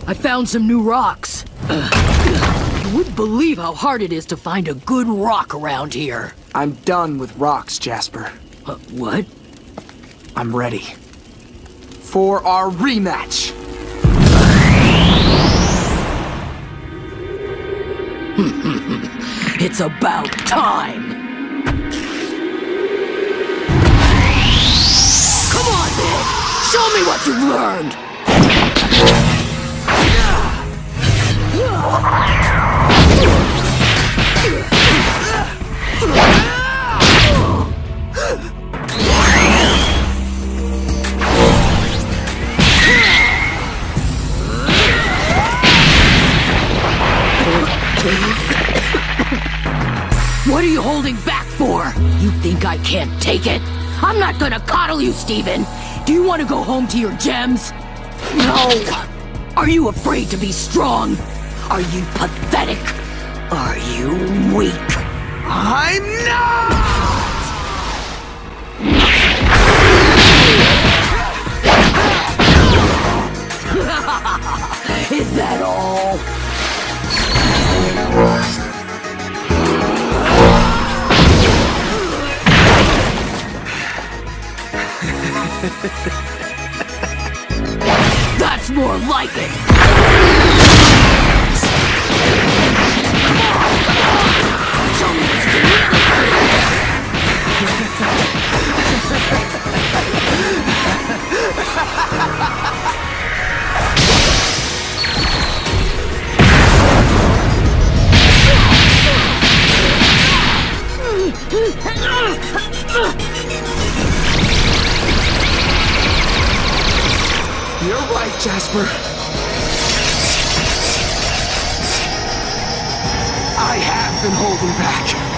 I found some new rocks. You wouldn't believe how hard it is to find a good rock around here. I'm done with rocks, Jasper. What? I'm ready. For our rematch! It's about time! Come on, then! Show me what you've learned! What are you holding back for? You think I can't take it? I'm not gonna coddle you, Steven! Do you want to go home to your gems? No! Are you afraid to be strong? Are you pathetic? Are you weak? I'm not! Is that all? That's more like it! Show me what you can You're right, Jasper. I have been holding back.